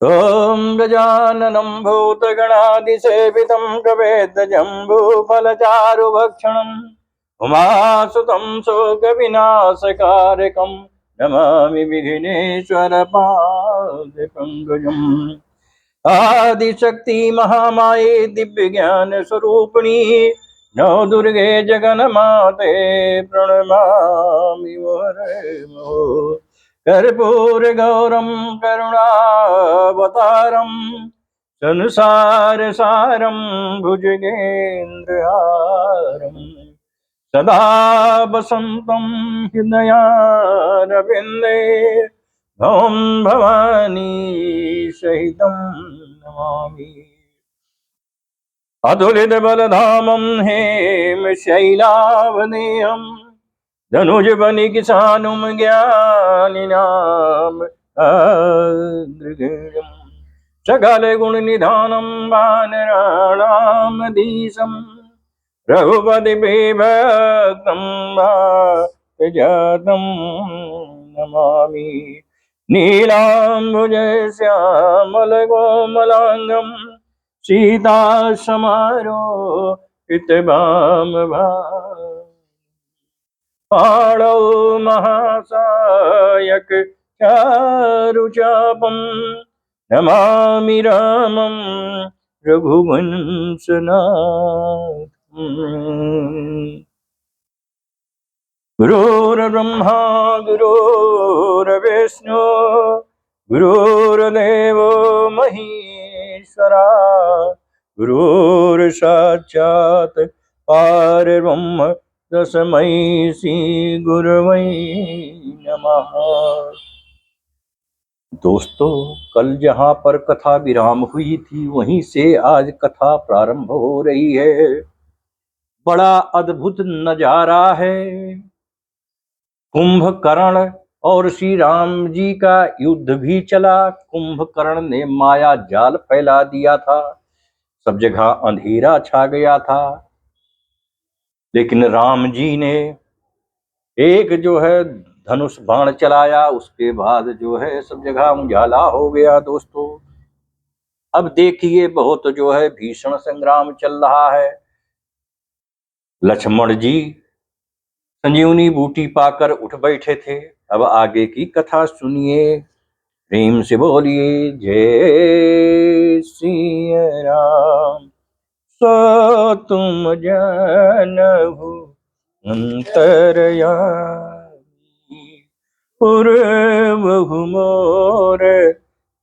ॐ गजाननं भूतगणादिसेवितं कवेद्यजम्बूफलचारुभक्षणम् उमासुतं शोकविनाशकारकं नमामि विघ्नेश्वरपादपङ्कजम्। आदिशक्ति महामाये दिव्यज्ञानस्वरूपिणी नौ दुर्गे जगन्माते प्रणमामि मुहुर्मुहुः। कर्पूरगौरं करुणावतारं संसारसारं भुजगेन्द्रहारं सदा वसन्तं हृदयारविन्दे ॐ भवानी सहितं नमामि। अतुलित बलधामं हेमशैलावदेहं धनुजबनि किसानुम ज्ञानिनाम अग्रगण्यं सकल गुण निधानं वानराणामधीशं रघुपति बिभक्तं वातजातं नमामि। नीलाम्बुज श्यामल कोमलांगं सीता समारोहितभाम पाणौ महासायक चारुचापं नमामि रामं रघुवंशनाथम्। गुरुर्ब्रह्मा गुरुर्विष्णु गुरुर्देवो महेश्वरा गुरुर्साक्षात् परब्रह्म तस्मै श्री गुरवे नमः। दोस्तों, कल जहाँ पर कथा विराम हुई थी वहीं से आज कथा प्रारंभ हो रही है। बड़ा अद्भुत नजारा है। कुंभकर्ण और श्री राम जी का युद्ध भी चला। कुंभकर्ण ने माया जाल फैला दिया था, सब जगह अंधेरा छा गया था, लेकिन राम जी ने एक जो है धनुष बाण चलाया, उसके बाद जो है सब जगह उजाला हो गया। दोस्तों, अब देखिए बहुत जो है भीषण संग्राम चल रहा है। लक्ष्मण जी संजीवनी बूटी पाकर उठ बैठे थे। अब आगे की कथा सुनिए। प्रेम से बोलिए जय श्री राम। सो तुम जानहु अंतरयामी, पूर्वहु मोर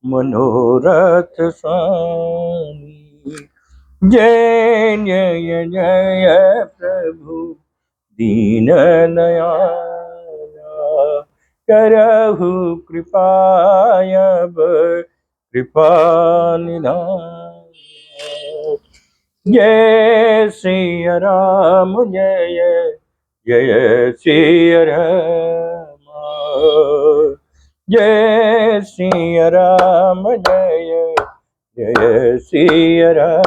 मनोरथ स्वामी। जय जय जय प्रभु दीन दयाला, करहु कृपायब कृपा निधान। जय श्री राम जय जय श्री राम, जय श्री राम जय जय श्री राम।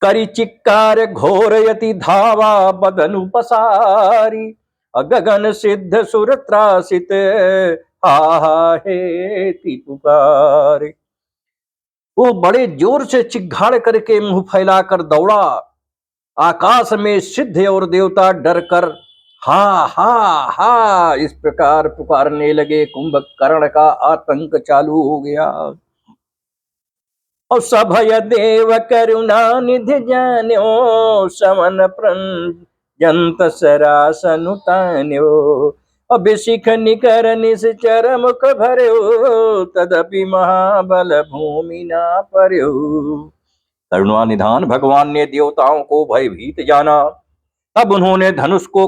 करि चिक्कार घोरयति धावा बदनु पसारी, गगन सिद्ध सुर त्रासित हा हेति पुकारे। वो बड़े जोर से चिघाड़ करके मुंह फैलाकर दौड़ा। आकाश में सिद्ध और देवता डर कर हा हा हा इस प्रकार पुकारने लगे। कुंभकर्ण का आतंक चालू हो गया। और सभय देव करुणा निधि जान्यो, समन प्रंजंत सरासनु तान्यो। अभिषिख निकर निश्चर मुख भर्यो, तदपि महाबल भूमि ना पर्यो। करुणा निधान भगवान ने देवताओं को भयभीत जाना। तब उन्होंने धनुष को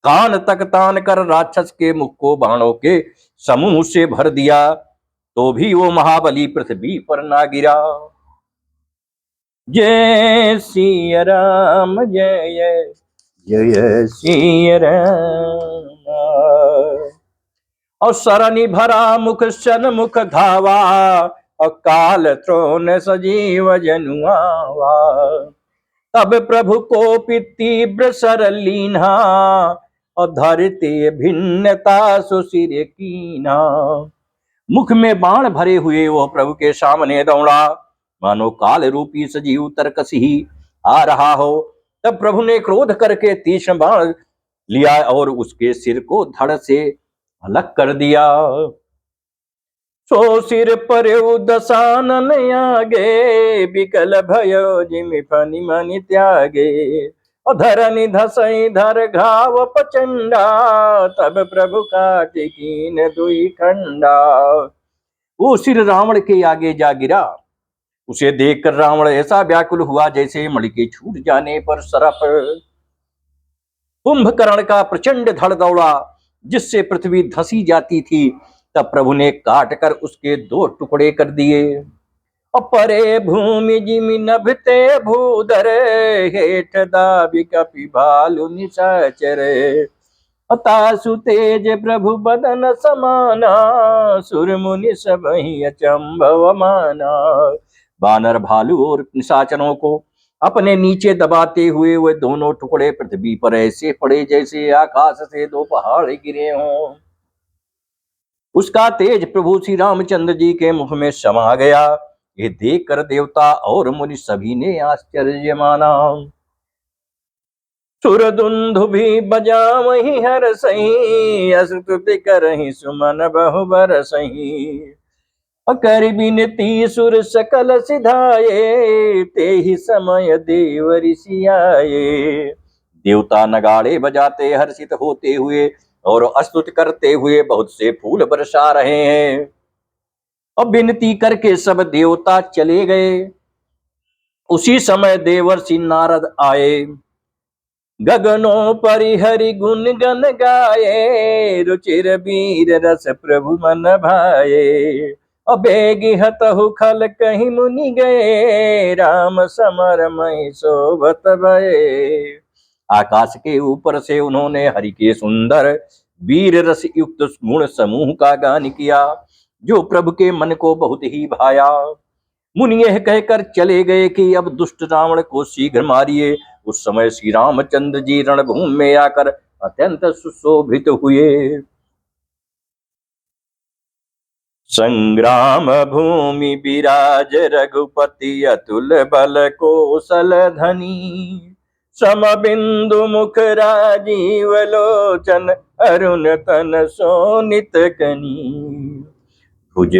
कान तक तान कर राक्षस के मुख को बाणों के समूह से भर दिया, तो भी वो महाबली पृथ्वी पर ना गिरा। जय श्री राम जय जय श्री राम। और सरनि भरा मुख सन मुख धावा, और काल त्रोन सजीव जनुआवा। तब प्रभु को तीव्र सर लीन्हा, और धरते भिन्नता सुसिर कीना। मुख में बाण भरे हुए वह प्रभु के सामने दौड़ा, मानो काल रूपी सजीव तरकस ही आ रहा हो। तब प्रभु ने क्रोध करके तीक्ष्ण बाण लिया और उसके सिर को धड़ से अलग कर दिया। सो सिर पर दशानन आगे, बिकल भयो जिमि फनि मनि त्यागे। धरनि धसई धर घाव प्रचंडा, तब प्रभु काटि कीन दुई खंडा। वो सिर रावण के आगे जा गिरा। उसे देखकर रावण ऐसा व्याकुल हुआ जैसे मणि के छूट जाने पर सरप। कुंभकर्ण का प्रचंड धड़ दौड़ा, जिससे पृथ्वी धसी जाती थी। तब प्रभु ने काट कर उसके 2 टुकड़े कर दिए। अपरे भूमि जिमि नभते भूधर, हेठ दाबि कपि भालु निशाचर। अतासु तेज प्रभु बदन समाना, सुर मुनि सबहि अचंभव माना। बानर भालू और निशाचरों को अपने नीचे दबाते हुए वे दोनों टुकड़े पृथ्वी पर ऐसे पड़े जैसे आकाश से 2 पहाड़ गिरे हों। उसका तेज प्रभु श्री रामचंद्र जी के मुख में समा गया। ये देखकर देवता और मुनि सभी ने आश्चर्य माना। सुरदुंदु भी बजावहि हर सही, स्तुति करहि सुमन बहु बरसहि। कर बिनती सुर सकल सिधाए, तेहि समय देव ऋषि आए। देवता नगाड़े बजाते हर्षित होते हुए और स्तुति करते हुए बहुत से फूल बरसा रहे हैं। अब विनती करके सब देवता चले गए। उसी समय देवर्षि नारद आए। गगनों परिहरि गुण गन गाये, रुचिर वीर रस प्रभु मन भाए। अबेगी हतहु खल कहीं मुनि गए, राम समर मई शोभत भये। आकाश के ऊपर से उन्होंने हरि के सुंदर वीर रस युक्त गुण समूह का गान किया, जो प्रभु के मन को बहुत ही भाया। मुनि यह कहकर चले गए कि अब दुष्ट रावण को शीघ्र मारिए। उस समय श्री रामचंद्र जी रणभूमि में आकर अत्यंत सुशोभित हुए। संग्राम भूमि विराज रघुपति, अतुल बल कौशल धनी। सम बिंदु मुख राजीव लोचन, अरुण तन सोनित कनी। भुज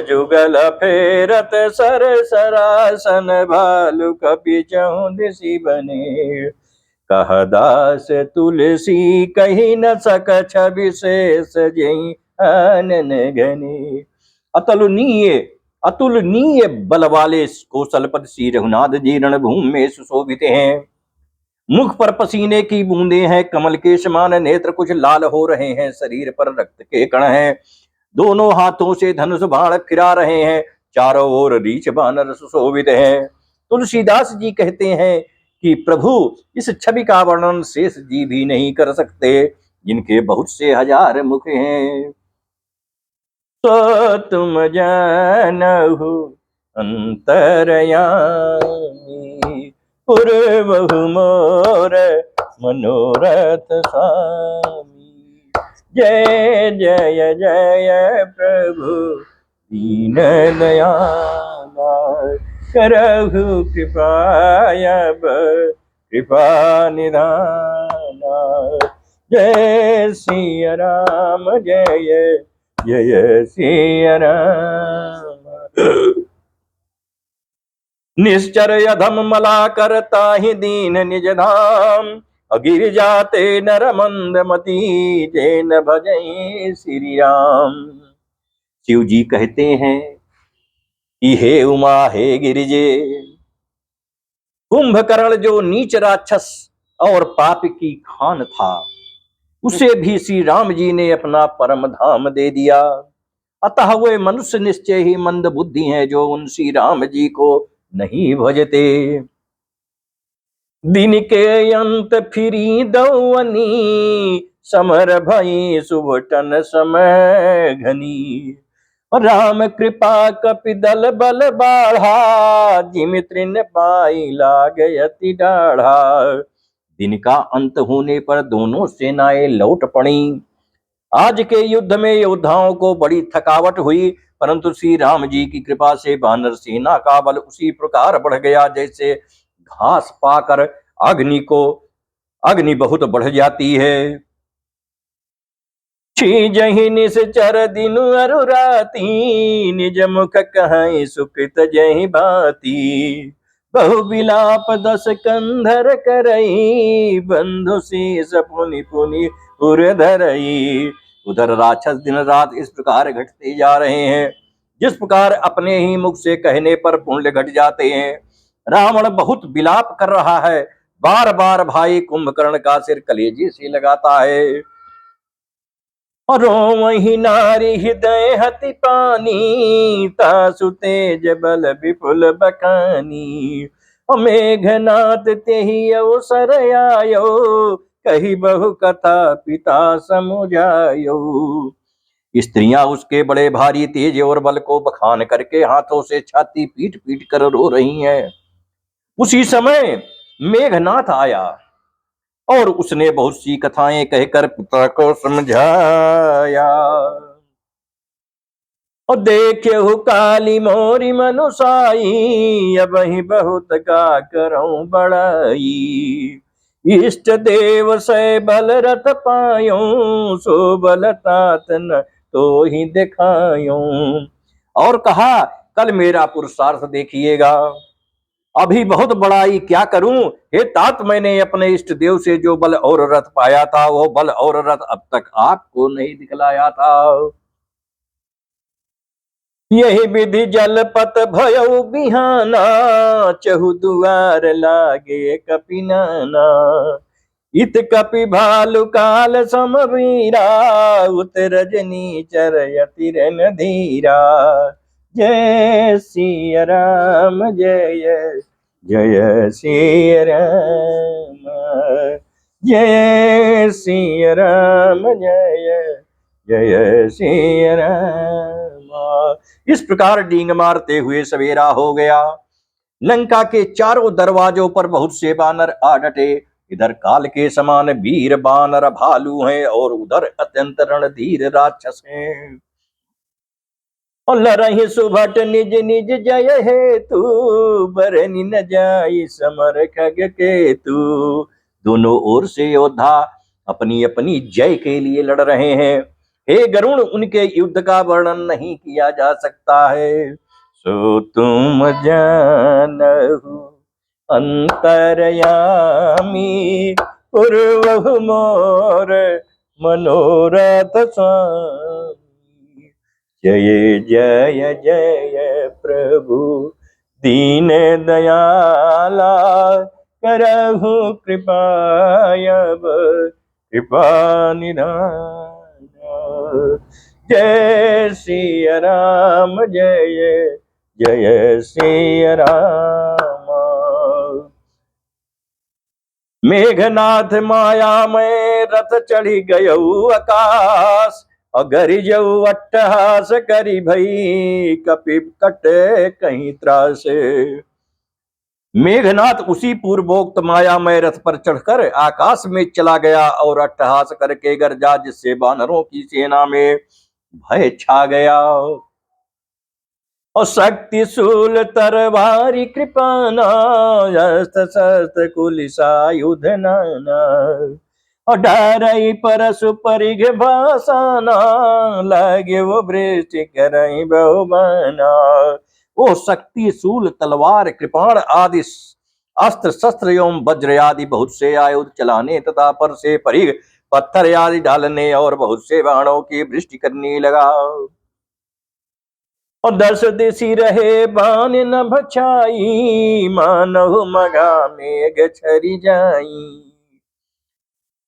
जुगल फेरत सर सरासन, भालु कपि चहुं दिसि बने। कह दास तुलसी कही न सक छवि शेष, जई आनन घने। अतुलनीय बल वाले कौशलपति श्री रघुनाथ जी रणभूमि में सुशोभित हैं। मुख पर पसीने की बूंदें हैं, कमल के समान नेत्र कुछ लाल हो रहे हैं, शरीर पर रक्त के कण हैं। दोनों हाथों से धनुष बाण फिरा रहे हैं, चारों ओर रीछ बानर सुशोभित हैं। तुलसीदास जी कहते हैं कि प्रभु इस छवि का वर्णन शेष जी भी नहीं कर सकते, जिनके बहुत से हजार मुख हैं। तो तुम जानहु अंतरयामी, पूर्वहु मोर मनोरथ स्वामी। जय जय जय प्रभु दीन दयाला, करहु कृपा निधाना। जय सिया राम जय जय सिया राम। निश्चर अधम मला करता ही दीन निज धाम, अगिर जाते नर मंद मती, जैन भजई श्री राम। शिव जी कहते हैं कि हे उमा हे गिरिजे, कुंभकर्ण जो नीच राक्षस और पाप की खान था, उसे भी श्री राम जी ने अपना परम धाम दे दिया। अतः वे मनुष्य निश्चय ही मंद बुद्धि हैं, जो उन श्री राम जी को नहीं भजते। दिन के अंत फिरी दौवनी, समर भई सुभटन समय घनी। राम कृपा कपि दल बल बाढ़ा, जिमि तृण पाई लाग अति डाढ़ा। दिन का अंत होने पर दोनों सेनाएं लौट पड़ी। आज के युद्ध में योद्धाओं को बड़ी थकावट हुई, परंतु श्री राम जी की कृपा से वानर सेना का बल उसी प्रकार बढ़ गया जैसे घास पाकर अग्नि को अग्नि बहुत बढ़ जाती है। जहि निश्चर दिन अरु राती, निज मुख कहीं सुकृत जहि बाती। बहु विलाप दस कंधर करई, बंधु शीस पुनि पुनि उर धरई। उधर राक्षस दिन रात इस प्रकार घटते जा रहे हैं जिस प्रकार अपने ही मुख से कहने पर पुण्य घट जाते हैं। रावण बहुत विलाप कर रहा है, बार बार भाई कुंभकर्ण का सिर कलेजे से लगाता है। रोमहि नारी हृदय हति पानी, तासु तेज बल विपुल बकानी। मेघनाथ तेहि अवसर आयो, कही बहु कथा पिता समुझायो। स्त्रियां उसके बड़े भारी तेज और बल को बखान करके हाथों से छाती पीट पीट कर रो रही हैं। उसी समय मेघनाथ आया और उसने बहुत सी कथाएं कहकर पिता को समझाया। और देखे काली मोरी मनुसाई, अब ही बहुत का करूं बड़ाई। इष्ट देव से बल रथ पायो, सो बल तात न तो ही दिखायो। और कहा कल मेरा पुरुषार्थ देखिएगा, अभी बहुत बड़ाई क्या करूं। हे तात, मैंने अपने इष्ट देव से जो बल और रथ पाया था वो बल और रथ अब तक आपको नहीं दिखलाया था। यही विधि जलपत भयउ बिहाना, चहु दुआर लागे कपिनाना। इत कपि भालु काल समवीरा, उत रजनी चरयति रन धीरा। जय सिया राम जय जय सिया राम, जय सिया राम जय जय सिया राम। इस प्रकार डींग मारते हुए सवेरा हो गया। लंका के चारों दरवाजों पर बहुत से बानर आ डटे। इधर काल के समान वीर बानर भालू हैं और उधर अत्यंत रणधीर राक्षस हैं। और लरहि सुभट निज निज जय हेतु, बरनि न जाई समर खग केतु। दोनों ओर से योद्धा अपनी अपनी जय के लिए लड़ रहे हैं। हे गरुण, उनके युद्ध का वर्णन नहीं किया जा सकता है। सो तुम जानहु अंतरयामी, पूर्वहु मोर मनोरथ स्वामी। जय जय जय प्रभु दीन दयाला, करहु कृपा अब कृपा निधान। जय सिया राम जय जय सिया राम। मेघनाथ माया में रथ चढ़ी गयऊ आकाश, अगर जऊ अट्टहास करी भई, कपि कटे कहीं त्रास। मेघनाथ उसी पूर्वोक्त मायामय रथ पर चढ़कर आकाश में चला गया और अट्टहास करके गरजा, जिससे वानरों की सेना में भय छा गया। और शक्ति शूल तरवारी कृपाना, अस्त्र शस्त्र कुलिसायुध नाना। और डरई परसु परिघ भासाना, लगे वो वृष्टि करई बहुमाना। वो शक्ति शूल तलवार कृपाण आदि अस्त्र शस्त्र एवं वज्र आदि बहुत से आयुध चलाने तथा पर से परिघ पत्थर आदि डालने और बहुत से बाणों की वृष्टि करने लगा। और 10 दिशि रहे बाण न भछाई, मानहु मघा मेघ छरि जाई।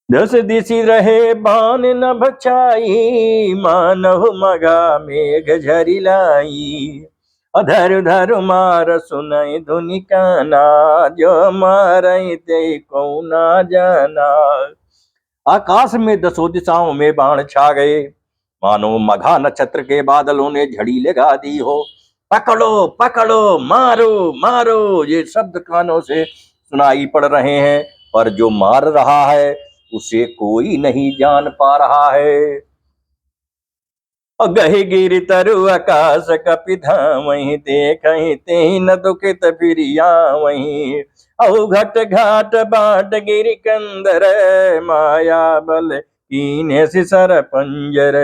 10 दिशि रहे बाण न भछाई, मानहु मघा मेघ झरि लाई। अधर धर मार सुनई धुनि काना, जो मारई ते को ना जाना। आकाश में 10 दिशाओं में बाण छा गए, मानो मघा नक्षत्र के बादलों ने झड़ी लगा दी हो। पकड़ो पकड़ो, मारो मारो, ये शब्द कानों से सुनाई पड़ रहे हैं। पर जो मार रहा है उसे कोई नहीं जान पा रहा है। गहि गिरि तरु आकाश कपि धामहि, देखहि तेहि न दुखित फिरिया वहीं। घट घाट बाट गिरि कंदर, माया बल कीन्हे सिसर पंजर।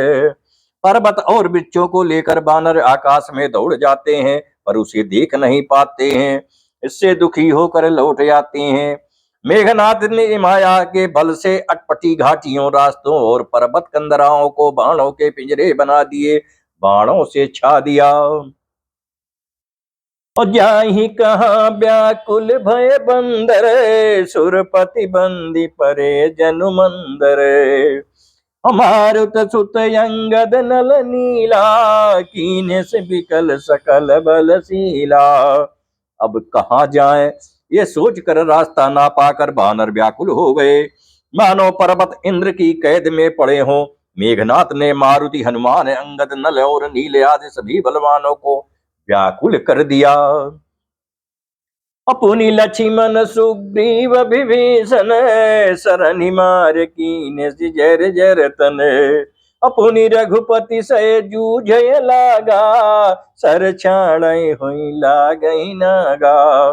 पर्वत और वृक्षों को लेकर बानर आकाश में दौड़ जाते हैं, पर उसे देख नहीं पाते हैं। इससे दुखी होकर लौट जाते हैं। मेघनाथ ने माया के बल से अटपटी घाटियों, रास्तों और पर्वत कंदराओं को बाणों के पिंजरे बना दिए, बाणों से छा दिया। और जाहि कहाँ व्याकुल भय बंदर, सुरपति बंदी परे जनु मंदर। मारुत सुत अंगद नल नीला, कीन्हे से बिकल सकल बलशीला। अब कहाँ जाएं, ये सोचकर रास्ता ना पाकर बानर व्याकुल हो गए, मानो पर्वत इंद्र की कैद में पड़े हों। मेघनाथ ने मारुति, हनुमान, अंगद, नल और नील आदि सभी बलवानों को व्याकुल कर दिया। अपनी लक्ष्मण सुग्रीव विभीषण, सरनि मार कीन्हे जर जर तन। अपनी रघुपति से जूझय लागा, सर छाड़ै हुई लागै नागा।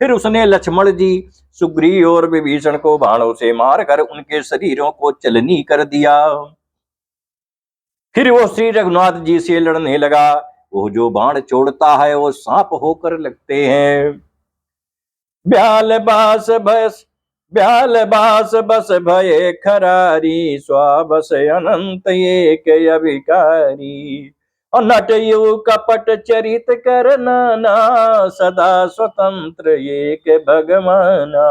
फिर उसने लक्ष्मण जी, सुग्रीव और विभीषण को बाणों से मारकर उनके शरीरों को चलनी कर दिया। फिर वो श्री रघुनाथ जी से लड़ने लगा। वो जो बाण छोड़ता है वो सांप होकर लगते हैं। ब्याल बास बस भये खरारी, स्वाबस अनंत एक अभिकारी। और नटयु कपट चरित कर नाना, सदा स्वतंत्र एक भगवाना।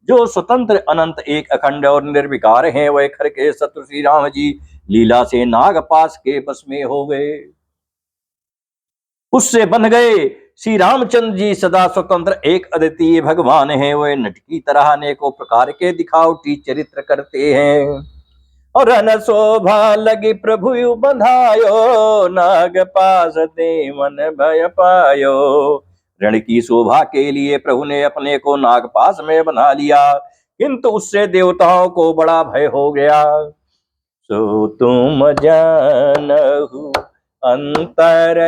जो स्वतंत्र अनंत एक अखंड और निर्विकार हैं, वह खर के शत्रु श्री राम जी लीला से नागपाश के बस में हो गए, उससे बन गए। श्री रामचंद्र जी सदा स्वतंत्र एक अद्वितीय भगवान हैं। वे नट की तरह अनेकों प्रकार के दिखावटी चरित्र करते हैं। और रन शोभा लगी प्रभु बंधायो, नाग पास दे मन भय पायो। रण की शोभा के लिए प्रभु ने अपने को नागपास में बना लिया, किंतु उससे देवताओं को बड़ा भय हो गया। सो तुम जानहु अंतरयामी,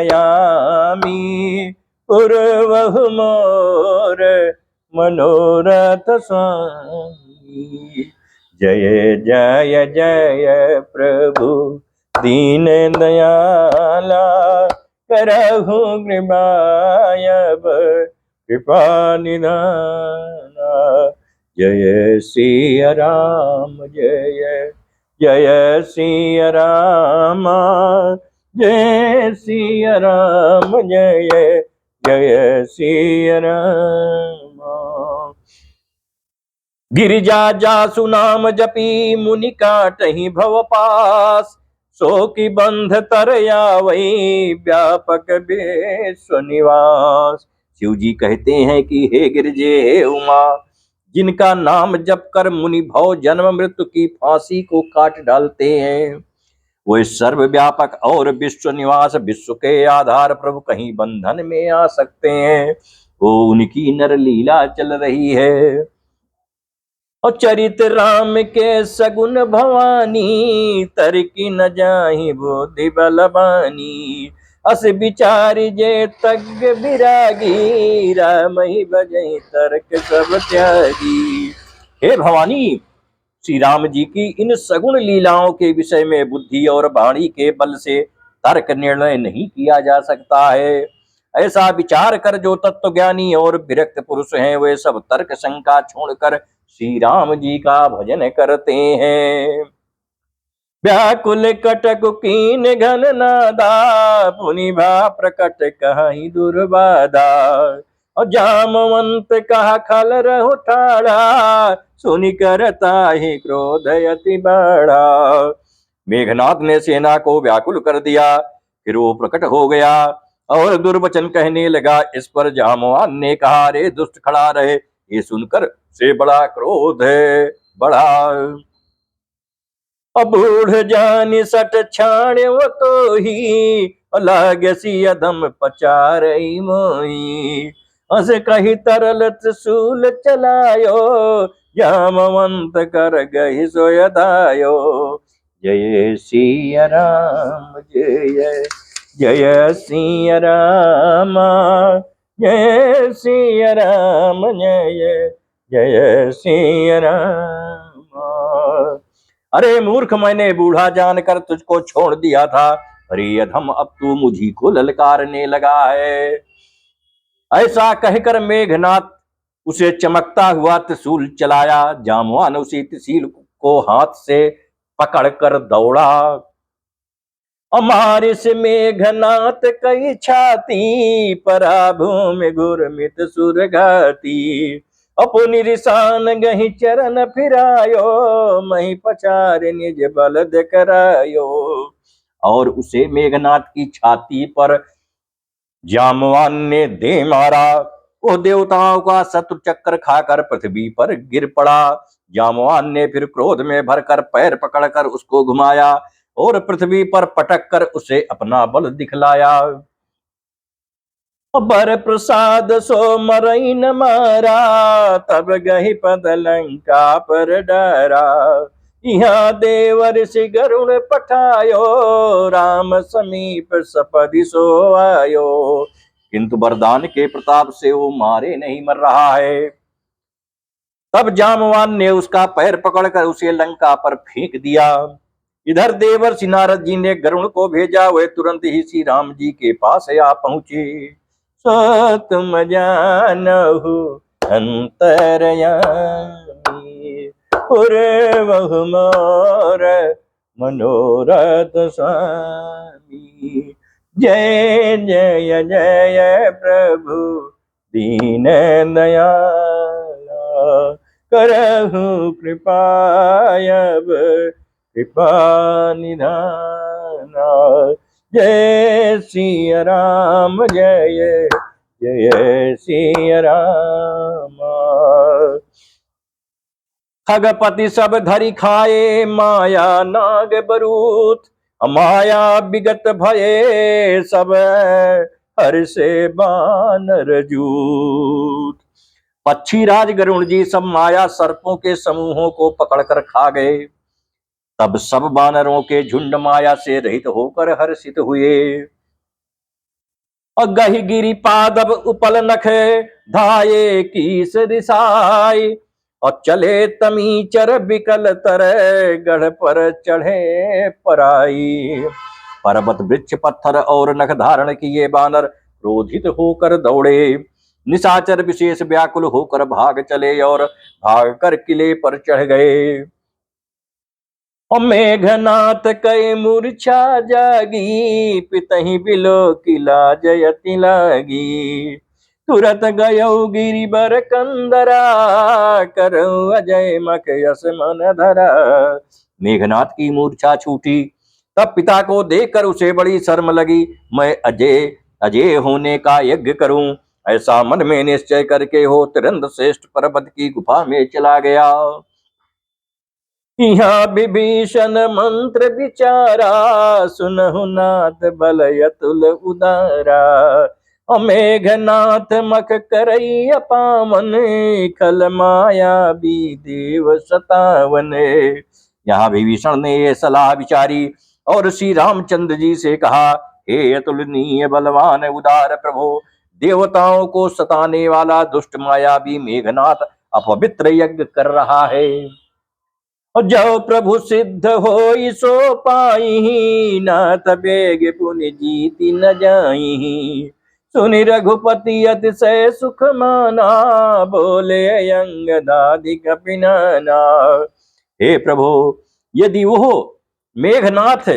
पूर्वहु मोर मनोरथ स्वामी। जय जय जय प्रभु दीन दयाला, करहु कृपायब कृपा निधाना। जय सिया राम जय जय सिया राम, जय सिया राम जय जय सिया राम। गिरिजा जासु नाम जपी, मुनि काटहि भव पास। सो की बंध तरया वही, व्यापक विश्व निवास। शिव जी कहते हैं कि हे गिरिजे, हे उमा, जिनका नाम जप कर मुनि भव जन्म मृत्यु की फांसी को काट डालते हैं, वो सर्वव्यापक और विश्व निवास, विश्व के आधार प्रभु कहीं बंधन में आ सकते हैं। वो उनकी नर लीला चल रही है। और चरित राम के सगुन भवानी, तरकी न जाहि बुद्धि बलवानी। अस विचारि जे तग विरागी, राम ही भजहि तर्क सब त्यागी। हे भवानी, श्री राम जी की इन सगुण लीलाओं के विषय में बुद्धि और वाणी के बल से तर्क निर्णय नहीं किया जा सकता है। ऐसा विचार कर जो तत्वज्ञानी और विरक्त पुरुष हैं, वे सब तर्क शंका छोड़कर श्री राम जी का भजन करते हैं। व्याकुल कटक कीन घन नादा, पुनि भा प्रकट कहि दुर्बाधा। और जामवंत कहा खल रहु ठाड़ा, सुनि करता ही क्रोध अति बढ़ा। मेघनाथ ने सेना को व्याकुल कर दिया, फिर वो प्रकट हो गया और दुर्वचन कहने लगा। इस पर जामवान ने कहा, रे दुष्ट खड़ा रहे, ये सुनकर से बड़ा क्रोध है बड़ा। बूढ़ जानि सट छाण वो तो ही, लागसी अधम पचारई मोही। अस कही तरल त्रिशूल चलायो, जामवंत कर गहि सोयदायो। जय सिया राम जय जय सिया राम, जय सिया राम जय जय सिया राम। अरे मूर्ख, मैंने बूढ़ा जानकर तुझको छोड़ दिया था, अरे अधम अब तू मुझी को ललकारने लगा है। ऐसा कहकर मेघनाथ उसे चमकता हुआ त्रिशूल चलाया। जामवान उसी त्रिशूल को हाथ से पकड़कर दौड़ा। अमार से मेघनाथ कई छाती, परा भूमि घुरमित सुरघाती। अपनी रिसान गही चरण फिरायो, मही पचार निज बल दिखरायो। और उसे मेघनाथ की छाती पर जामवान ने दे मारा। वो देवताओं का शत्रु चक्कर खाकर पृथ्वी पर गिर पड़ा। जामवान ने फिर क्रोध में भरकर पैर पकड़कर उसको घुमाया और पृथ्वी पर पटक कर उसे अपना बल दिखलाया। बर प्रसाद सो मरई न मारा, तब गही पद लंका पर डरा। यहाँ देवर से गरुण पठायो, राम समीप सपदि सो आयो। किंतु वरदान के प्रताप से वो मारे नहीं मर रहा है। तब जामवान ने उसका पैर पकड़कर उसे लंका पर फेंक दिया। इधर देवर्षि नारद जी ने गरुण को भेजा, वह तुरंत ही श्री राम जी के पास आ पहुंचे। सो तुम जानहु अंतरयामी, पूर्वहु मोर मनोरथ स्वामी। जय जय जय प्रभु दीन दयाला, करहु कृपायब कृपा निधाना। जय सिया राम जय जय सिया राम। खगपति सब धरि खाए, माया नाग बरूथ। माया विगत भये, सब हर से बानर जूथ। पक्षी राज गरुण जी सब माया सर्पों के समूहों को पकड़कर खा गए। तब सब बानरों के झुंड माया से रहित होकर हर्षित हुए। और गही गिरी पादब उपल नख, धाये कीस रिसाई। और चले तमीचर बिकल तरह, गढ़ पर चढ़े पराई। पर्वत वृक्ष पत्थर और नख धारण किए बानर क्रोधित होकर दौड़े। निशाचर विशेष व्याकुल होकर भाग चले और भागकर किले पर चढ़ गए। और मेघनाथ कई मूर्छा जागी, पितहि बिलो किला जयति लागी। तुरत गयो गिरि बर कंदरा, करऊ अजय मख यस मन धरा। मेघनाथ की मूर्छा छूटी। तब पिता को देखकर उसे बड़ी शर्म लगी। मैं अजय अजय होने का यज्ञ करूं, ऐसा मन में निश्चय करके हो तुरंत श्रेष्ठ पर्वत की गुफा में चला गया। यहाँ विभीषण मंत्र विचारा, सुनहु नाथ बल अतुल उदारा। मेघनाथ मख करई अपावन, खल माया भी देव सतावन। यहाँ विभीषण ने ये सलाह विचारी और श्री रामचंद्र जी से कहा, हे अतुलनीय बलवान उदार प्रभु, देवताओं को सताने वाला दुष्ट मायावी मेघनाथ अपवित्र यज्ञ कर रहा है। जो प्रभु सिद्ध हो सो पाई, नाथ बेग पुनि जीति न जाई। सुनि रघुपति अतिशय सुख माना, बोले अंगदादि कपिनाना। हे प्रभु, यदि वो मेघनाथ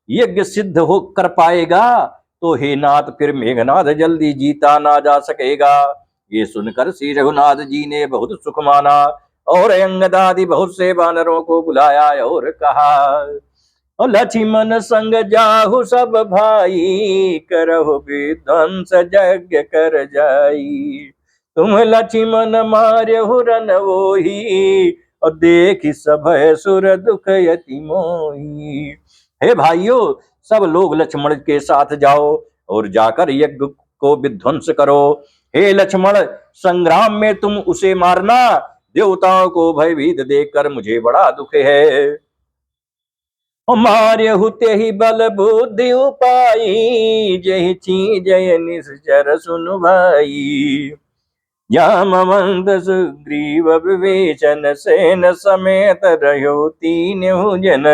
यज्ञ सिद्ध हो कर पाएगा तो हे नाथ फिर मेघनाथ जल्दी जीता ना जा सकेगा। ये सुनकर श्री रघुनाथ जी ने बहुत सुख माना और अंगदादि बहुत से वानरों को बुलाया और कहा, लक्ष्मण संग जाहु सब भाई, करहु विध्वंस यज्ञ कर जाई। तुम लक्ष्मण मार्यहु रन वोही, और देखि सभय सुर दुख यति मोही। हे भाइयों, सब लोग लक्ष्मण के साथ जाओ और जाकर यज्ञ को विध्वंस करो। हे लक्ष्मण, संग्राम में तुम उसे मारना देवताओं को भयभीत देखकर मुझे बड़ा दुख है। मार्य हुते ही बल बुद्धि उपाई, जय ची जय निश्चर सुन भाई। जामवंत सुग्रीव विवेचन, सेन समेत रहो तीन जन।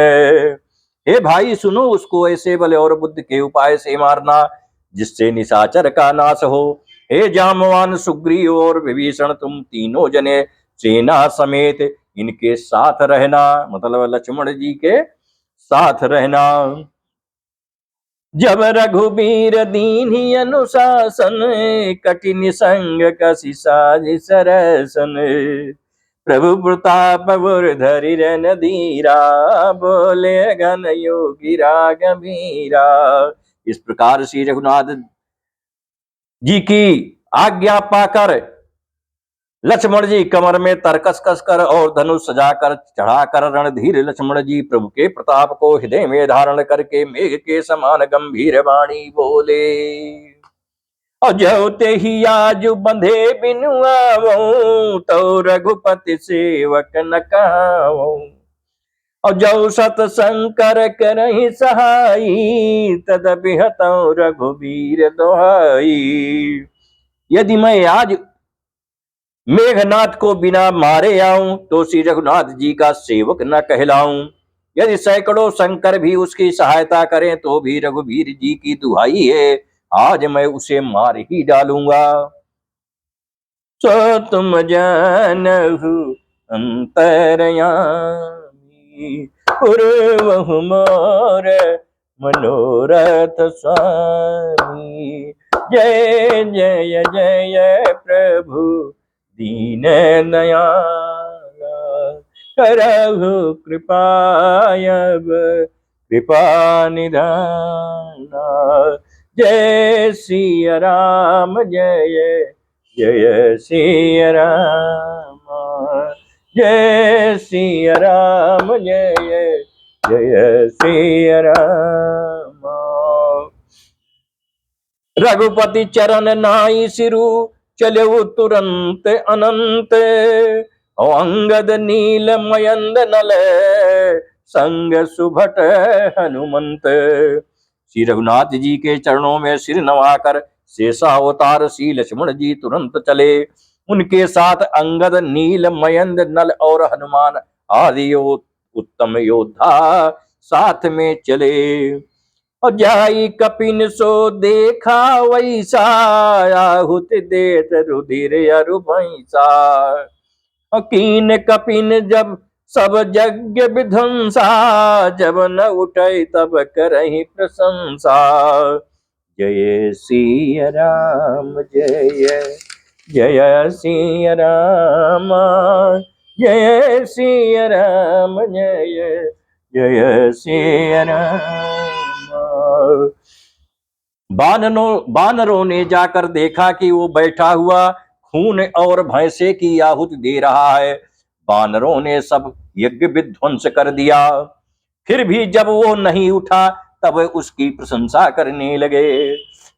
हे भाई सुनो, उसको ऐसे बल और बुद्धि के उपाय से मारना जिससे निशाचर का नाश हो। हे जामवान सुग्रीव और विभीषण, तुम तीनों जने सेना समेत इनके साथ रहना, मतलब लक्ष्मण जी के साथ रहना। जब रघुबीर दीन्ही अनुशासन, कठिन संग कसी साज सरसन। प्रभु प्रताप धरि रन धीरा, बोले घन योगी गंभीरा। इस प्रकार श्री रघुनाथ जी की आज्ञा पाकर लक्ष्मण जी कमर में तरकस कसकर और धनुष सजाकर चढ़ाकर रणधीर लक्ष्मण जी प्रभु के प्रताप को हृदय में धारण करके मेघ के समान गंभीर वाणी बोले। और जो ते ही आज बंधे बिनु आवऊं, तो रघुपति सेवक न कहऊं। और जो सत शंकर करहि सहाई, तदपि हतौ रघुबीर दोहाई। यदि मैं आज मेघनाथ को बिना मारे आऊं तो श्री रघुनाथ जी का सेवक न कहलाऊं। यदि सैकड़ों शंकर भी उसकी सहायता करें तो भी रघुवीर जी की दुहाई है, आज मैं उसे मार ही डालूंगा। सो तुम जानहु अंतरयामी, पूर्वहु मोर मनोरथ स्वामी। जय जय जय प्रभु दीन दयाला, करहु कृपायब कृपा निधाना। जय सिया राम जय जय सिया राम, जय सिया राम जय जय सिया राम। रघुपति चरण नाई सिरु, चले तुरंत अनंत। अंगद नील मयंद नल, संग सुभट हनुमंत। श्री रघुनाथ जी के चरणों में सिर नवाकर शेषावतार श्री लक्ष्मण जी तुरंत चले। उनके साथ अंगद, नील, मयंद, नल और हनुमान आदि उत्तम योद्धा साथ में चले। और जाई कपिन सो देखा वैसा, आहुत देत रुधिर अरु भैंसा। कीन कपिन जब सब यज्ञ विध्वंसा, जब न उठे तब करहि प्रशंसा। जय सिया राम जय जय सिया राम, जय सिया राम जय जय सिया राम। बानरों ने जाकर देखा कि वो बैठा हुआ खून और भैंसे की आहुति दे रहा है। बानरों ने सब यज्ञ विध्वंस कर दिया। फिर भी जब वो नहीं उठा तब उसकी प्रशंसा करने लगे।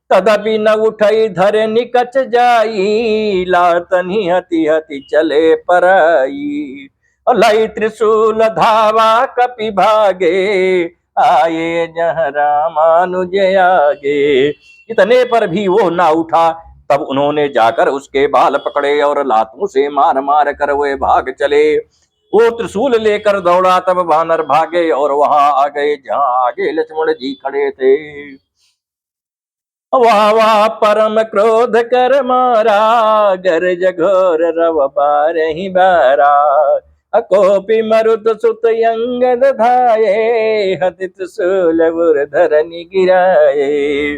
तदपि न उठई धरे निकच जाई, लातनी हति हति चले पराई। लाई त्रिशूल धावा कपि भागे, आए जहाँ रामानुज आगे। इतने पर भी वो ना उठा। तब उन्होंने जाकर उसके बाल पकड़े और लातों से मार मार कर वे भाग चले। वो त्रिशूल लेकर दौड़ा, तब वानर भागे और वहां आ गए जहां आगे लक्ष्मण जी खड़े थे। वाह वाह परम क्रोध कर मारा, गरज घोर रव बारहि बारा। अकोपि मरुत सुत अंगद धाये, हति त्रिशूल धरनि गिराए।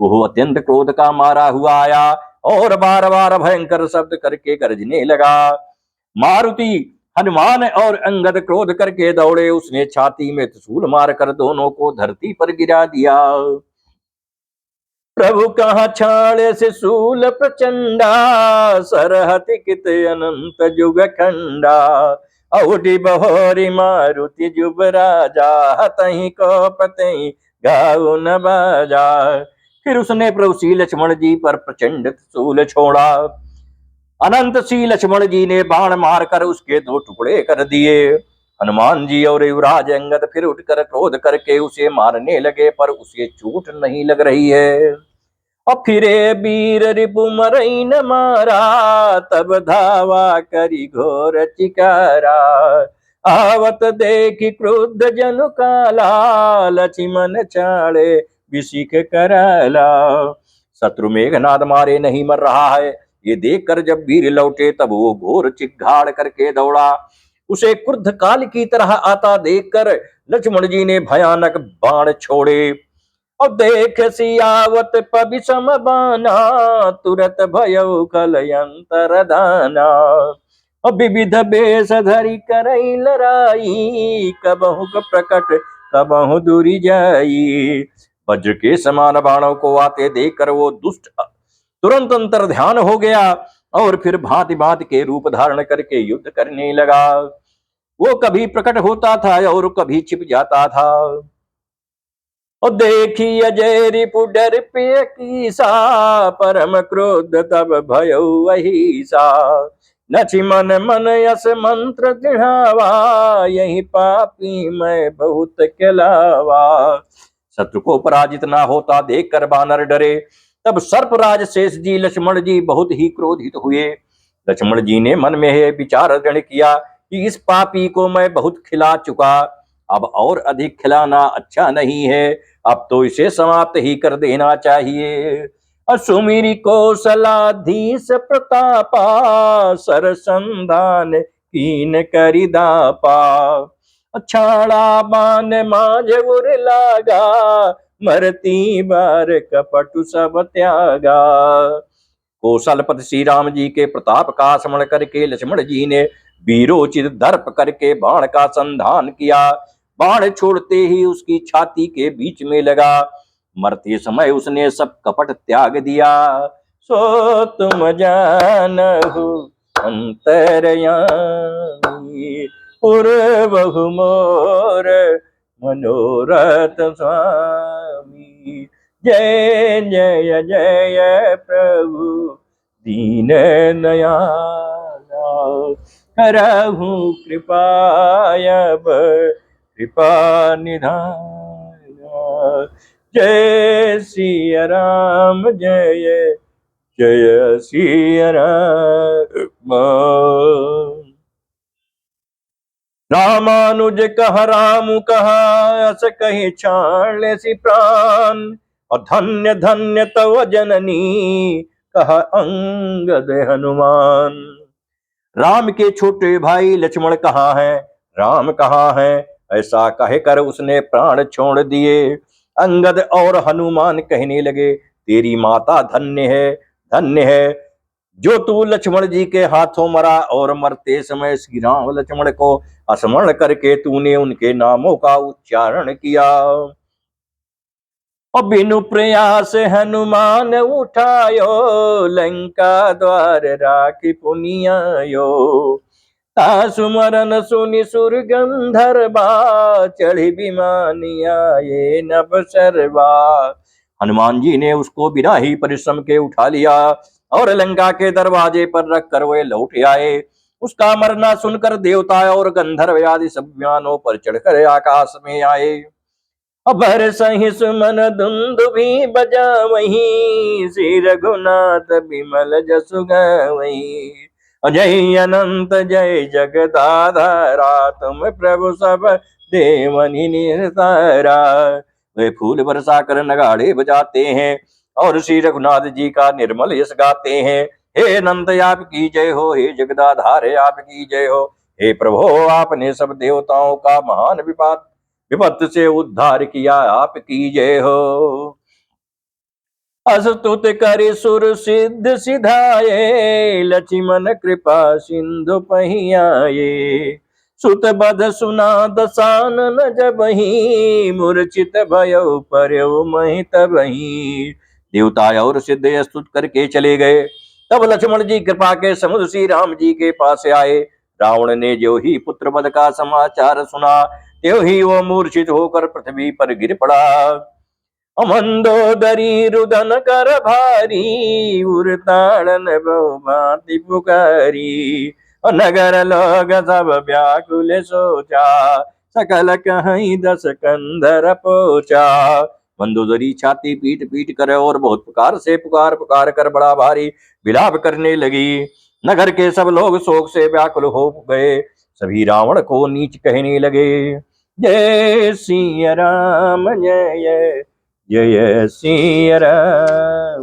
वो अत्यंत क्रोध का मारा हुआ आया और बार बार भयंकर शब्द करके गरजने लगा। मारुति, हनुमान और अंगद क्रोध करके दौड़े। उसने छाती में त्रिशूल मारकर दोनों को धरती पर गिरा दिया। प्रभु कहाँ छाड़े से शूल प्रचंडा, सरहति कित अनंत जुग खंडा। औडी बहोरी मारुति जुब राजा, हतहि को पतहि गाऊ न बाजा। फिर उसने प्रभु श्री लक्ष्मण जी पर प्रचंड शूल छोड़ा। अनंत सी लक्ष्मण जी ने बाण मारकर उसके दो टुकड़े कर दिए। हनुमान जी और युवराज अंगद फिर उठकर क्रोध करके उसे मारने लगे, पर उसे चोट नहीं लग रही है। और फिरे वीर रिपु मरई न मारा, तब धावा करी घोर चिकारा। आवत देखी क्रुद्ध जनु काला, लक्ष्मण चाड़े विशिख कराला। शत्रु मेघनाद मारे नहीं मर रहा है, ये देखकर जब वीर लौटे तब वो घोर चिघाड़ करके दौड़ा। उसे क्रुद्ध काल की तरह आता देखकर लक्ष्मण जी ने भयानक बाण छोड़े। और देख सियावत पबिसम बाना, तुरत भयो कलयंतर दाना। और विविध बेश धरि करई लड़ाई, कबहु प्रकट कबहु दूरी जाई। वज्र के समान बाणों को आते देखकर वो दुष्ट तुरंत अंतर ध्यान हो गया और फिर भांति भांति के रूप धारण करके युद्ध करने लगा। वो कभी प्रकट होता था और कभी छिप जाता था। और देखी अजय रिपु डर पे कीसा, परम क्रोध तब भयो अहिसा। लक्ष्मण मन यस मंत्र दृढ़ावा, यही पापी मैं बहुत कहलावा। शत्रु को पराजित ना होता देखकर बानर डरे। तब सर्पराज शेष जी लक्ष्मण जी बहुत ही क्रोधित हुए। लक्ष्मण जी ने मन में यह विचार दृढ़ किया कि इस पापी को मैं बहुत खिला चुका, अब और अधिक खिलाना अच्छा नहीं है, अब तो इसे समाप्त ही कर देना चाहिए। असुमिरी कौशलाधीश प्रतापा, सरसंधान कीन करिदापा। अछाड़ा बान माज उर लागा, मरती बार कपटु सब त्यागा। कौशलपति श्री राम जी के प्रताप का स्मरण करके लक्ष्मण जी ने वीरोचित दर्प करके बाण का संधान किया। बाण छोड़ते ही उसकी छाती के बीच में लगा। मरते समय उसने सब कपट त्याग दिया। सो तुम जानहु अंतरयामी, पूर्वहु मोर मनोरथ स्वामी। जय जय जय प्रभु दीन दयाला, करहु कृपायब कृपा निधाना। जय सिया राम जय जय सिया राम। रामानुज कह राम कहा, अस कही छाण सी प्राण। और धन्य धन्य तव जननी, कहा अंगद हनुमान। राम के छोटे भाई लक्ष्मण कहाँ हैं, राम कहाँ हैं, ऐसा कहकर उसने प्राण छोड़ दिए। अंगद और हनुमान कहने लगे, तेरी माता धन्य है जो तू लक्ष्मण जी के हाथों मरा, और मरते समय श्री राम लक्ष्मण को स्मरण करके तूने उनके नामों का उच्चारण किया। और बिनु प्रयास हनुमान उठायो, लंका द्वार राखी पुनियायो। सुमरन सुनि सुर गंधर्वा, चढ़ी विमानिया ये नभ सर्वा। हनुमान जी ने उसको बिना ही परिश्रम के उठा लिया और लंका के दरवाजे पर रख कर वे लौट आए। उसका मरना सुनकर देवता और गंधर्व आदि सब विमानों पर चढ़कर आकाश में आए। अबर सही सुमन धुंदुभी बजा वही, श्री रघुनाथ बिमल जसु गवही। जय अनंत जय जगदाधारा, तुम प्रभु सब देवनि निरतारा। वे फूल बरसा कर नगाड़े बजाते हैं और श्री रघुनाथ जी का निर्मल यश गाते हैं। हे अनंत आपकी जय हो, हे जगदाधार आपकी जय हो। हे प्रभु आपने सब देवताओं का महान विपत्ति से उद्धार किया, आपकी जय हो। अस्तुत करि सुर सिद्ध सिधाए, लक्ष्मण कृपा सिंधु पहियाए। सुत बध सुना दसानन जबहि, मूर्छित भयो पर्यो महि तबहि। देवता और सिद्ध स्तुत करके चले गए। तब लक्ष्मण जी कृपा के समुद्र श्री राम जी के पास आए। रावण ने जो ही पुत्र वध का समाचार सुना, त्यों ही वो मूर्छित होकर पृथ्वी पर गिर पड़ा। मंदोदरी रुदन कर भारी, उरताड़न बहु भांति पुकारी। और नगर लोग सब व्याकुल सोचा, सकल कहीं दस कंधर पोचा। मंदोदरी छाती पीट पीट कर और बहुत पुकार से पुकार पुकार कर बड़ा भारी विलाप करने लगी। नगर के सब लोग शोक से व्याकुल हो गए। सभी रावण को नीच कहने लगे। जय सिया राम जय जय सिया राम,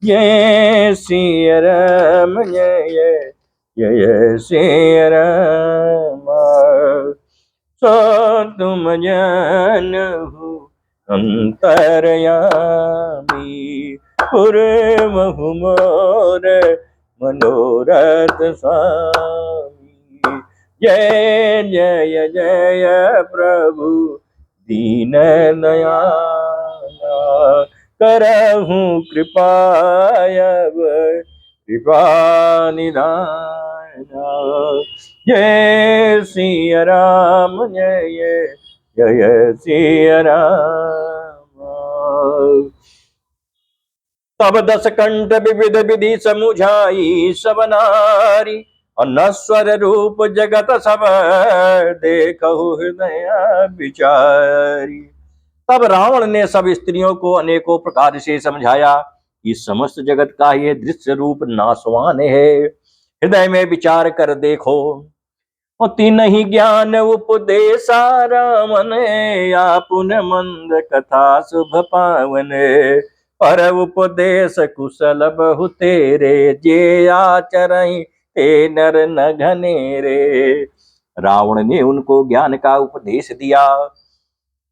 जय सिया राम जय जय सिया राम। सो तुम जानहु अंतरयामी, पूर्वहु मोर मनोरथ स्वामी। जय जय जय प्रभु दीन दयाला, करहु कृपायब कृपा निधाना। जय सिया राम जय जय सिया राम। तब दस कंठ विविध विधि समुझाई सब नारी, और नश्वर रूप जगत सब देखहु हृदय विचारी। तब रावण ने सब स्त्रियों को अनेकों प्रकार से समझाया कि समस्त जगत का ये दृश्य रूप नाशवान है, हृदय में विचार कर देखो। और तीन ही ज्ञान उपदेशा रामन, आपुन मंद कथा शुभ पावन। पर उपदेश कुशल बहु तेरे, जे आचरहि ते नर न घनेरे। रावण ने उनको ज्ञान का उपदेश दिया।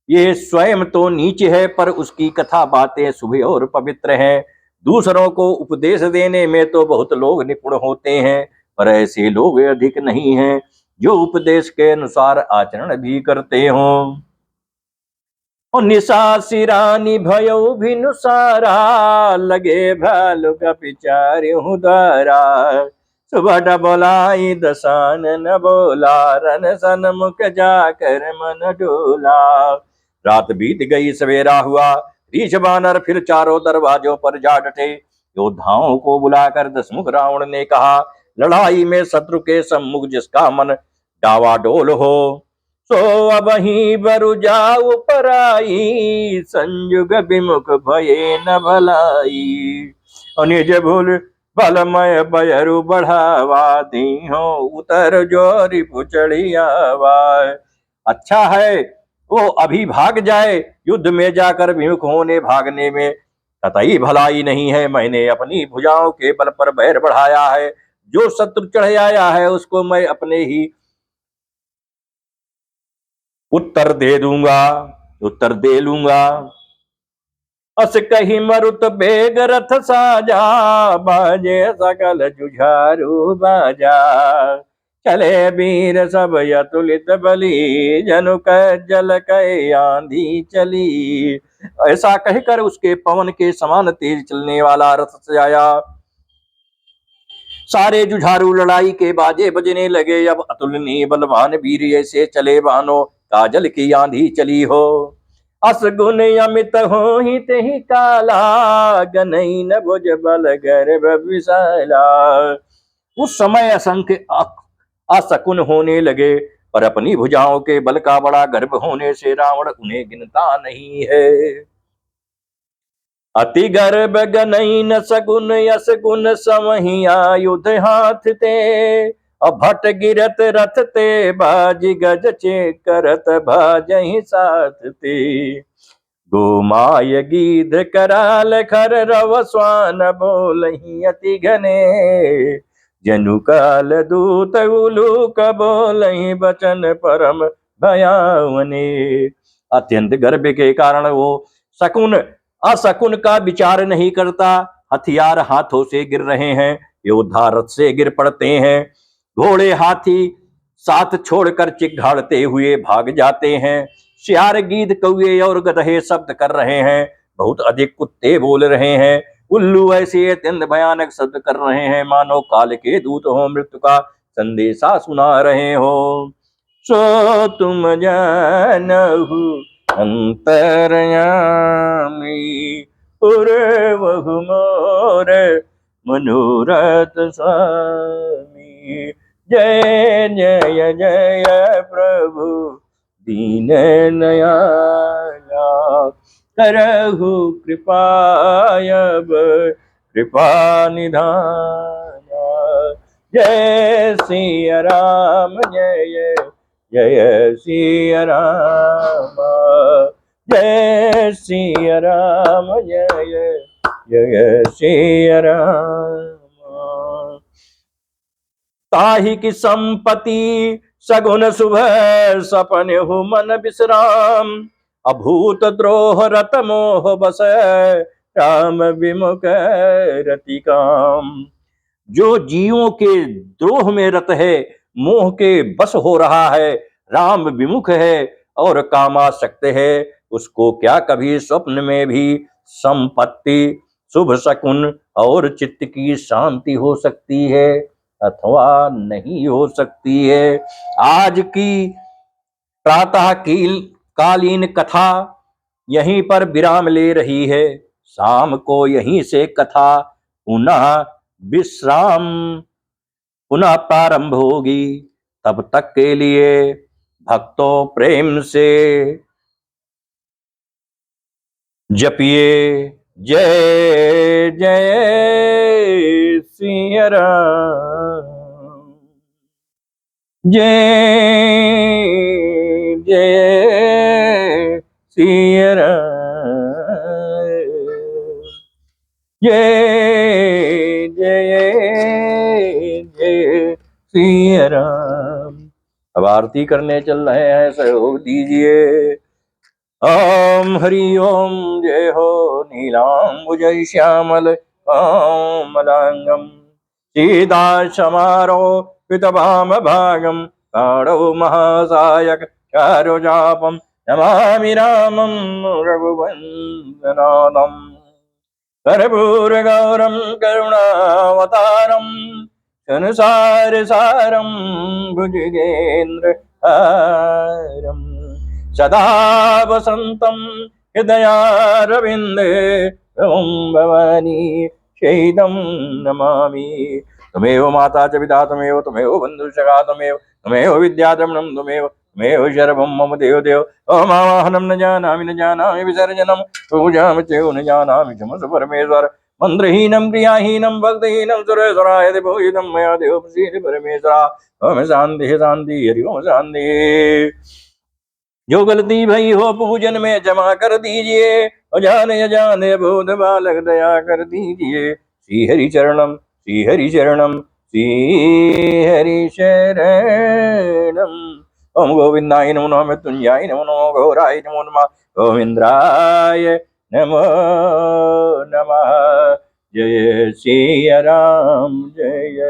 ये स्वयं तो नीच है, पर उसकी कथा बातें शुभ और पवित्र हैं। दूसरों को उपदेश देने में तो बहुत लोग निपुण होते हैं, पर ऐसे लोग अधिक नहीं हैं जो उपदेश के अनुसार आचरण भी करते हों। और निशा सिरानी भयो भिनुसारा, लगे भालु का पिचार्यु द्वारा। सुबह बोलाई दसान न बोला, रन सन्मुख जाकर मन डोला। रात बीत गई सवेरा हुआ, रीछ बानर फिर चारों दरवाजों पर जा डटे। योद्धाओं को बुलाकर दसमुख रावण ने कहा, लड़ाई में शत्रु के सम्मुख जिसका मन डावाडोल हो, सो अब ही बरु जाऊ पराई। संयुग विमुख भये न भलाई, निज भूल बलमय बयरु बढ़ावा। दीहो उतर जोरी पुचड़ियावा। अच्छा है वो अभी भाग जाए, युद्ध में जाकर विमुख होने भागने में कतई भलाई नहीं है। मैंने अपनी भुजाओं के बल पर बैर बढ़ाया है, जो शत्रु चढ़ आया है उसको मैं अपने ही उत्तर दे लूंगा। अस कही मरुत बेग रथ साजा, बाजे सकल जुझारू बाजा। चले वीर सब अतुलित बली, जनु जल कई आंधी चली। ऐसा कहकर उसके पवन के समान तेज चलने वाला रथ सजाया। सारे जुझारू लड़ाई के बाजे बजने लगे। अब अतुलनीय बलवान वीर ऐसे चले मानो काजल की आंधी चली हो। अस गुण अमित हो ही तेहि काला, गनई न भुज बल गर्भ विशाला। उस समय असंख्य असकुन होने लगे, पर अपनी भुजाओं के बल का बड़ा गर्भ होने से रावण उन्हें गिनता नहीं है। अति गर्भ गनई न सगुन, यस गुण समहि आयुध हाथ ते। भट गिरत रथ ते, बाजी गज चे करत भाजहि साथ ते। गोमाय गीध कराल खर रव स्वान, बोलहि अति घने। जनु काल दूत उलूक, बोलहि बचन परम भयावने। अत्यंत गर्भ के कारण वो शकुन असकुन का विचार नहीं करता। हथियार हाथों से गिर रहे हैं, योद्धा रथ से गिर पड़ते हैं। घोड़े हाथी साथ छोड़कर चिघाड़ते हुए भाग जाते हैं। सियार गीध कौए और गधे शब्द कर रहे हैं। बहुत अधिक कुत्ते बोल रहे हैं। उल्लू ऐसे अत्यंत भयानक शब्द कर रहे हैं, मानो काल के दूत हो मृत्यु का संदेशा सुना रहे हो। सो तुम जानहु अंतर्यामी पूरे बहु मोर मनोरथ स्वामी। जय जय जय प्रभु दीन दयाला, करहु कृपायब कृपा निधाना। जय सिया राम जय जय सिया राम, जय सिया राम जय जय सिया राम। ताहि की संपत्ति सगुन शुभ सपन हो मन विश्राम, अभूत द्रोह रत मोह बस राम विमुख रति काम। जो जीवों के द्रोह में रत है, मोह के बस हो रहा है, राम विमुख है और कामासक्त है, उसको क्या कभी स्वप्न में भी संपत्ति शुभ शकुन और चित्त की शांति हो सकती है अथवा नहीं हो सकती है। आज की प्रातः कालीन कथा यहीं पर विराम ले रही है। शाम को यहीं से कथा पुनः विश्राम पुनः प्रारंभ होगी। तब तक के लिए भक्तों प्रेम से जपिए जय जय सिया राम, जय जय सिया राम, जय जय जय सिया राम। अब आरती करने चल रहे हैं, सहयोग दीजिए। ओम हरि ओम। जय हो नीलांबुजय श्यामल कोमलांगम, सीता समारो पितवाम भागम, ताड़ो महासायक चारुचापम, नमामि रामं रघुवंदनाथं। कर्पूरगौरं करुणावतारं, संसार सारं भुजगेन्द्र हारम्, सदा वसन्तं हृदयारविन्दे त्वं भवानी शहीदं नमामि। त्वमेव माता च पिता त्वमेव, त्वमेव बन्धुश्च त्वमेव विद्याद्रविणं त्वमेव शर्वं मम देवदेव। ओमावाहनं न जानामि विसर्जनं पूजां च न जानामि क्षमस्व परमेश्वर। मन्त्रहीनं क्रियाहीनं भक्तिहीनं सुरेश्वराय पूजितं मया देव प्रसीद परमेश्वरा। ओम शान्तिः शान्तिः हरि ओम शान्तिः। जो गलती भई हो पूजन में क्षमा कर दीजिए, अजाने अजाने बोध बालक दया कर दीजिए। श्री हरि चरणम श्री हरि चरणम श्री हरि शरणम। ओम गोविंदाय नमो नमः, मृत्युंजयाय नमो नमः, घोराय नमो नमः, गोविंद्राय नमो नमः। जय श्री राम जय